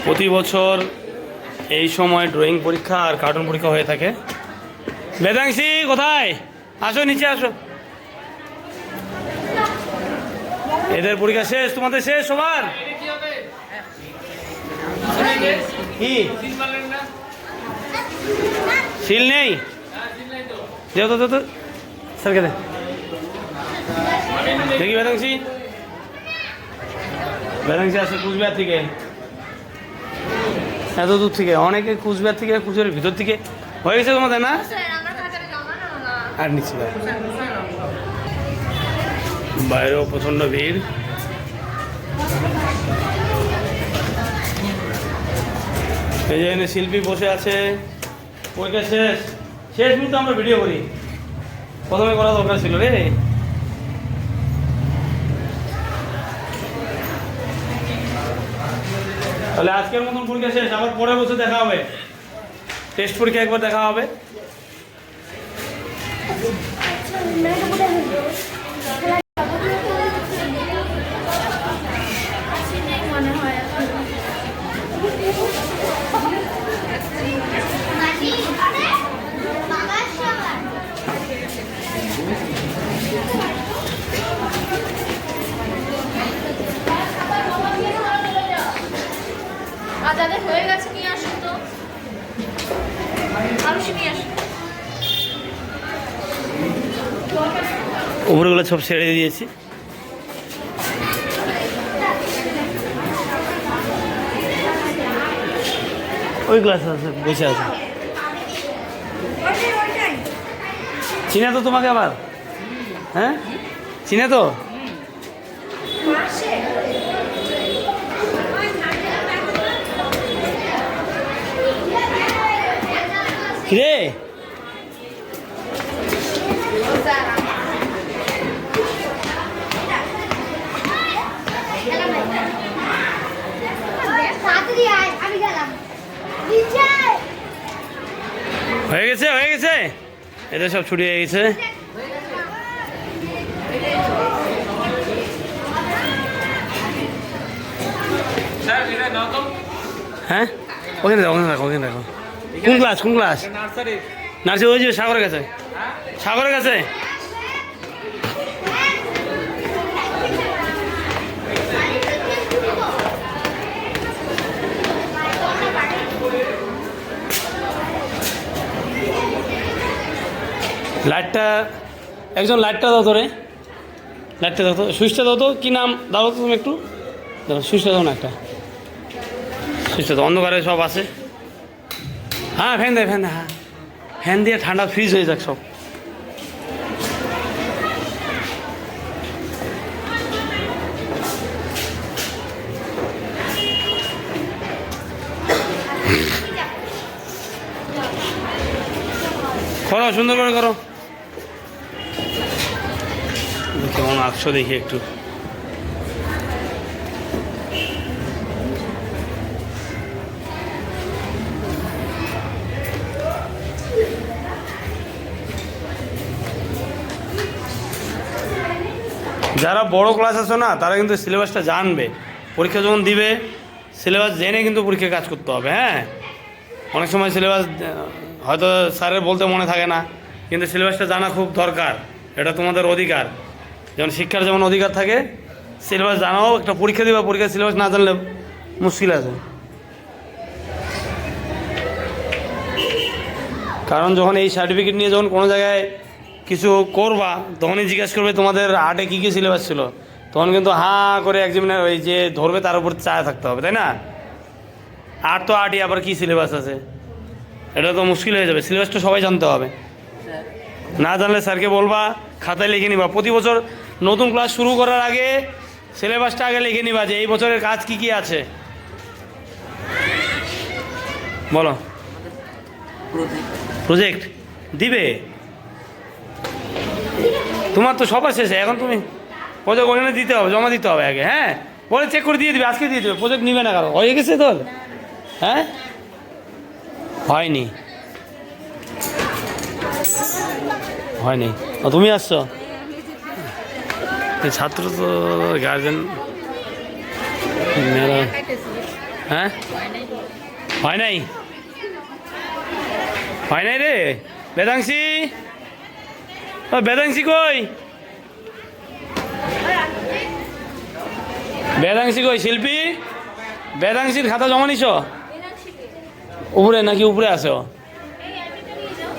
প্রতি বছর এই সময় ড্রয়িং পরীক্ষা আর কার্টুন পরীক্ষা হয়ে থাকে। বেদাংশী কোথায়? আসো নিচে আসো। এদের পরীক্ষা শেষ, তোমাদের শেষ সবার? কি সিল নেই? যেহেতু তো স্যারকে দে দেখি। বেদাংশী আসে কুচবিহার থেকে, এত দূর থেকে, অনেকে কুচবিহার থেকে, কুচবিহারের ভিতর থেকে। হয়ে গেছে তোমাদের না? আর নিচ্ছি না, বাইরেও প্রচণ্ড ভিড়। এই যে এখানে শিল্পী বসে আছে। পরীক্ষা শেষ, শেষ মুহূর্তে আমরা ভিডিও করি, প্রথমে করা দরকার ছিল রে। তাহলে আজকের মতন পরীক্ষা শেষ, আবার পরের বছর দেখা হবে, টেস্ট পরীক্ষা একবার দেখা হবে। যাদের হয়ে গেছে নিয়ে আসুন তো, আরো নিয়ে আসুন। উপরগুলো সব ছেড়ে দিয়েছি। ওই গ্লাস আছে, বসে আছে। চিনে তো তোমাকে আবার? হ্যাঁ চিনে তো। কিরে হয়ে গেছে, হয়ে গেছে, এদের সব ছুটি হয়ে গেছে। হ্যাঁ ওখানে দেখো, ওখানে দেখো, ওখানে দেখো। কোন ক্লাস, কোন ক্লাস? নার্সারি। ওই যে সাগরের কাছে, সাগরের কাছে। লাইটটা, একজন লাইটটা দাও তো রে, লাইটটা দাও তো, সুইচটা দাও তো। কী নাম দাও তো তুমি একটু, দাও সুইচটা দাও না, একটা সুইচটা দাও, অন্ধকারে সব আছে। হ্যাঁ ফ্যান দেয়, ফ্যান দেয়, হ্যাঁ ফ্যান দিয়ে ঠান্ডা ফ্রিজ হয়ে যাক সব। করো, সুন্দর করে করো। কেমন আঁকছো দেখি একটু। যারা বড় ক্লাস আছে না, তারা কিন্তু সিলেবাসটা জানবে। পরীক্ষা যখন দিবে সিলেবাস জেনে কিন্তু পরীক্ষায় কাজ করতে হবে। হ্যাঁ অনেক সময় সিলেবাস হয়তো স্যারের বলতে মনে থাকে না, কিন্তু সিলেবাসটা জানা খুব দরকার। এটা তোমাদের অধিকার, যেমন শিক্ষার যেমন অধিকার থাকে, সিলেবাস জানাও। একটা পরীক্ষা দিবা, পরীক্ষার সিলেবাস না জানলে মুশকিল আছে। কারণ যখন এই সার্টিফিকেট নিয়ে যখন কোনো জায়গায় কিছু করবা, তখনই জিজ্ঞেস করবে তোমাদের আর্টে কী কী সিলেবাস ছিল। তখন কিন্তু হাঁ করে এক্সামিনার ওই যে ধরবে তার উপর চায় থাকতে হবে, তাই না? আর্ট তো আর্টই, আবার কী সিলেবাস আছে, এটা তো মুশকিল হয়ে যাবে। সিলেবাসটা সবাই জানতে হবে, না জানলে স্যারকে বলবা, খাতায় লিখে নিবা। প্রতি বছর নতুন ক্লাস শুরু করার আগে সিলেবাসটা আগে লিখে নিবা যে এই বছরের কাজ কি কি আছে। বলো, প্রজেক্ট দিবে তোমার তো সবার শেষে, এখন তুমি প্রজেক্ট ওখানে দিতে হবে, জমা দিতে হবে আগে। হ্যাঁ পরে চেক করে দিয়ে দিবে, আজকে দিয়ে দেবে। প্রজেক্ট নিবে না কারো, হয়ে গেছে তোর? হ্যাঁ হয়নি, হয়নি। তুমি আসছো, ছাত্র তো গার্জেন মেয়েরা হ্যাঁ হয় নাই হয় নাই রে বেদাংশী ও বেদাংশী কই বেদাংশী কই শিল্পী বেদাংশীর খাতা জমা নিছ উপরে নাকি উপরে আছে ও? এই অ্যাডমিটটা নিয়ে যাও।